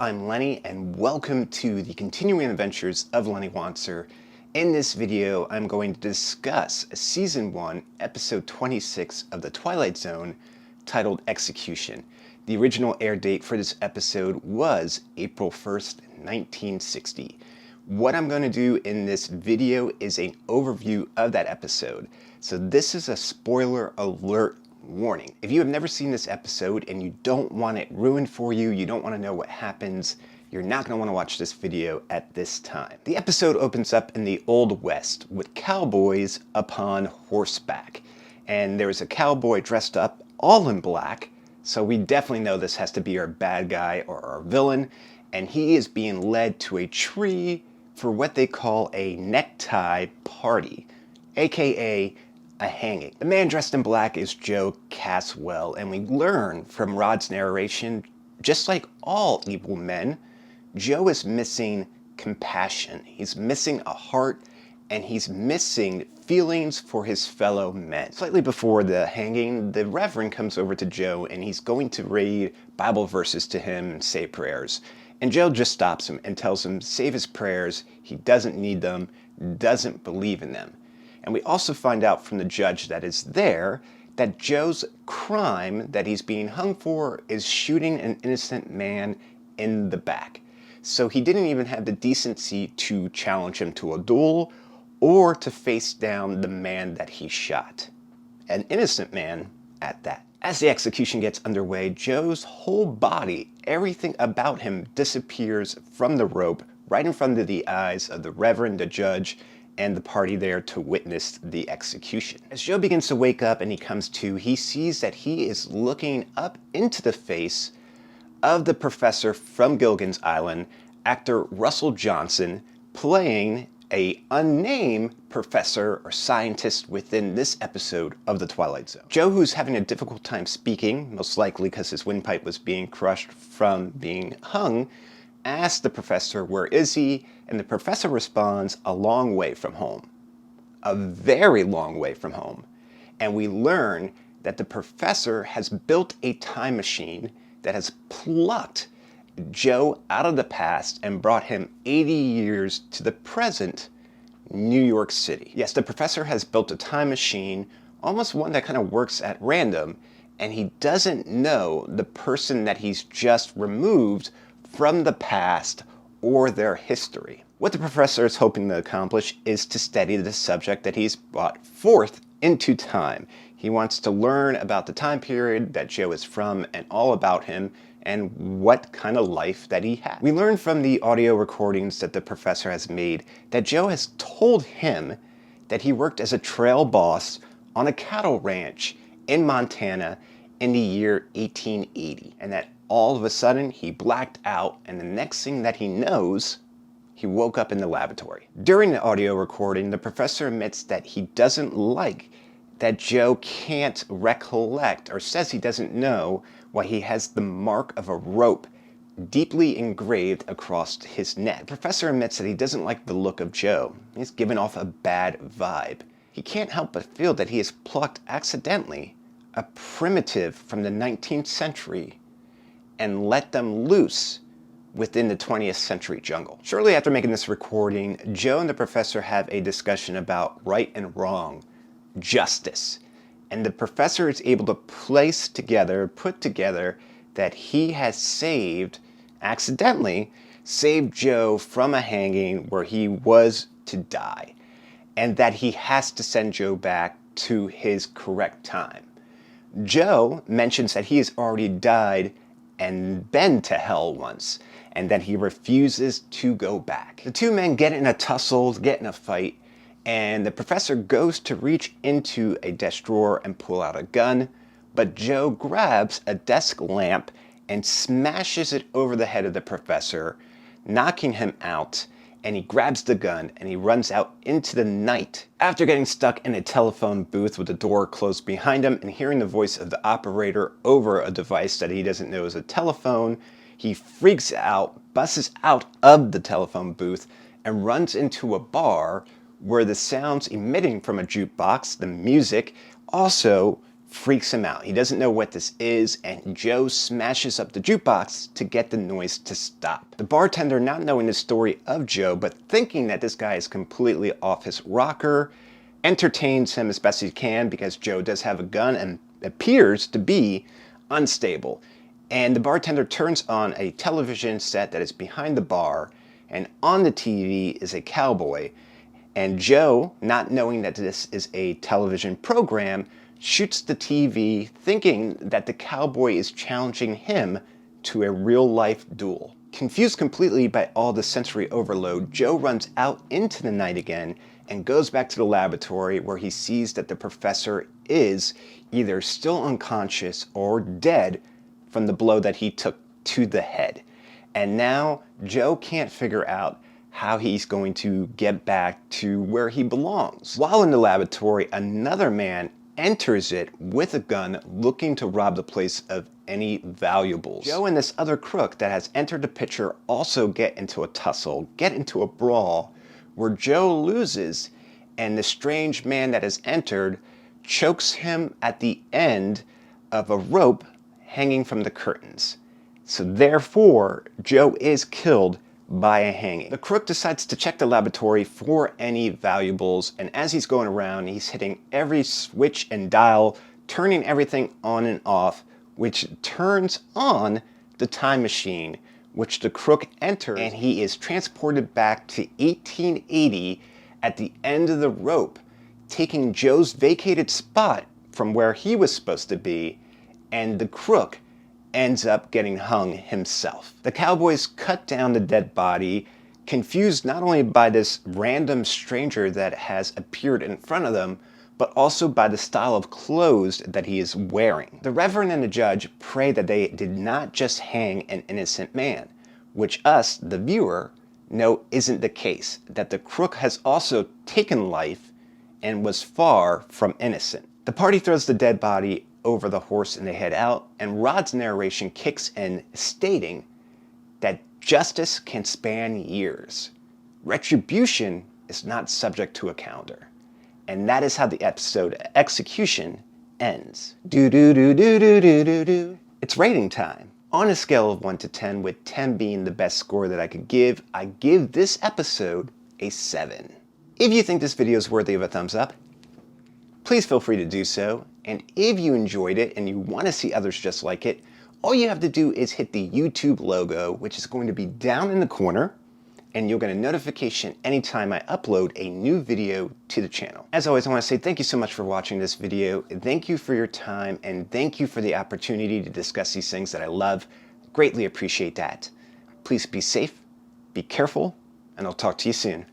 I'm Lenny and welcome to the continuing adventures of Lenny Wanser. In this video, I'm going to discuss Season 1, Episode 26 of the Twilight Zone, titled Execution. The original air date for this episode was April 1st, 1960. What I'm going to do in this video is an overview of that episode. So this is a spoiler alert warning. If you have never seen this episode and you don't want it ruined for you, you don't want to know what happens, you're not going to want to watch this video at this time. The episode opens up in the Old West with cowboys upon horseback. And there's a cowboy dressed up all in black, so we definitely know this has to be our bad guy or our villain. And he is being led to a tree for what they call a necktie party, aka a hanging. The man dressed in black is Joe Caswell, and we learn from Rod's narration, just like all evil men, Joe is missing compassion. He's missing a heart, and he's missing feelings for his fellow men. Slightly before the hanging, the Reverend comes over to Joe, and he's going to read Bible verses to him and say prayers. And Joe just stops him and tells him, save his prayers, he doesn't need them, doesn't believe in them. And we also find out from the judge that is there that Joe's crime that he's being hung for is shooting an innocent man in the back. So he didn't even have the decency to challenge him to a duel or to face down the man that he shot. An innocent man at that. As the execution gets underway, Joe's whole body, everything about him disappears from the rope right in front of the eyes of the Reverend, the judge, and the party there to witness the execution. As Joe begins to wake up and he comes to, he sees that he is looking up into the face of the professor from Gilligan's Island, actor Russell Johnson, playing a unnamed professor or scientist within this episode of the Twilight Zone. Joe, who's having a difficult time speaking, most likely because his windpipe was being crushed from being hung, asks the professor, where is he? And the professor responds, a long way from home. A very long way from home. And we learn that the professor has built a time machine that has plucked Joe out of the past and brought him 80 years to the present New York City. Yes, the professor has built a time machine, almost one that kind of works at random, and he doesn't know the person that he's just removed from the past or their history. What the professor is hoping to accomplish is to study the subject that he's brought forth into time. He wants to learn about the time period that Joe is from and all about him and what kind of life that he had. We learn from the audio recordings that the professor has made that Joe has told him that he worked as a trail boss on a cattle ranch in Montana in the year 1880, and that all of a sudden he blacked out, and the next thing that he knows, he woke up in the laboratory. During the audio recording, the professor admits that he doesn't like that Joe can't recollect or says he doesn't know why he has the mark of a rope deeply engraved across his neck. The professor admits that he doesn't like the look of Joe. He's giving off a bad vibe. He can't help but feel that he has plucked accidentally a primitive from the 19th century and let them loose within the 20th century jungle. Shortly after making this recording, Joe and the professor have a discussion about right and wrong, justice. And the professor is able to put together that he has accidentally saved Joe from a hanging where he was to die, and that he has to send Joe back to his correct time. Joe mentions that he has already died and been to hell once, and that he refuses to go back. The two men get in a tussle, get in a fight, and the professor goes to reach into a desk drawer and pull out a gun, but Joe grabs a desk lamp and smashes it over the head of the professor, knocking him out, and he grabs the gun and he runs out into the night. After getting stuck in a telephone booth with the door closed behind him and hearing the voice of the operator over a device that he doesn't know is a telephone, he freaks out, busts out of the telephone booth, and runs into a bar where the sounds emitting from a jukebox, the music, also freaks him out. He doesn't know what this is, and Joe smashes up the jukebox to get the noise to stop. The bartender, not knowing the story of Joe, but thinking that this guy is completely off his rocker, entertains him as best he can because Joe does have a gun and appears to be unstable. And the bartender turns on a television set that is behind the bar, and on the TV is a cowboy. And Joe, not knowing that this is a television program, shoots the TV thinking that the cowboy is challenging him to a real-life duel. Confused completely by all the sensory overload, Joe runs out into the night again and goes back to the laboratory where he sees that the professor is either still unconscious or dead from the blow that he took to the head. And now Joe can't figure out how he's going to get back to where he belongs. While in the laboratory, another man enters it with a gun looking to rob the place of any valuables. Joe and this other crook that has entered the picture also get into a tussle, get into a brawl, where Joe loses and the strange man that has entered chokes him at the end of a rope hanging from the curtains. So therefore, Joe is killed by a hanging. The crook decides to check the laboratory for any valuables, and as he's going around, he's hitting every switch and dial, turning everything on and off, which turns on the time machine, which the crook enters, and he is transported back to 1880 at the end of the rope, taking Joe's vacated spot from where he was supposed to be, and the crook ends up getting hung himself. The cowboys cut down the dead body, confused not only by this random stranger that has appeared in front of them, but also by the style of clothes that he is wearing. The reverend and the judge pray that they did not just hang an innocent man, which us, the viewer, know isn't the case, that the crook has also taken life and was far from innocent. The party throws the dead body over the horse and they head out, and Rod's narration kicks in, stating that justice can span years. Retribution is not subject to a calendar. And that is how the episode Execution ends. Do-do-do-do-do-do-do-do. It's rating time. On a scale of 1 to 10, with 10 being the best score that I could give, I give this episode a 7. If you think this video is worthy of a thumbs up, please feel free to do so. And if you enjoyed it and you want to see others just like it, all you have to do is hit the YouTube logo, which is going to be down in the corner, and you'll get a notification anytime I upload a new video to the channel. As always, I want to say thank you so much for watching this video. Thank you for your time, and thank you for the opportunity to discuss these things that I love. Greatly appreciate that. Please be safe, be careful, and I'll talk to you soon.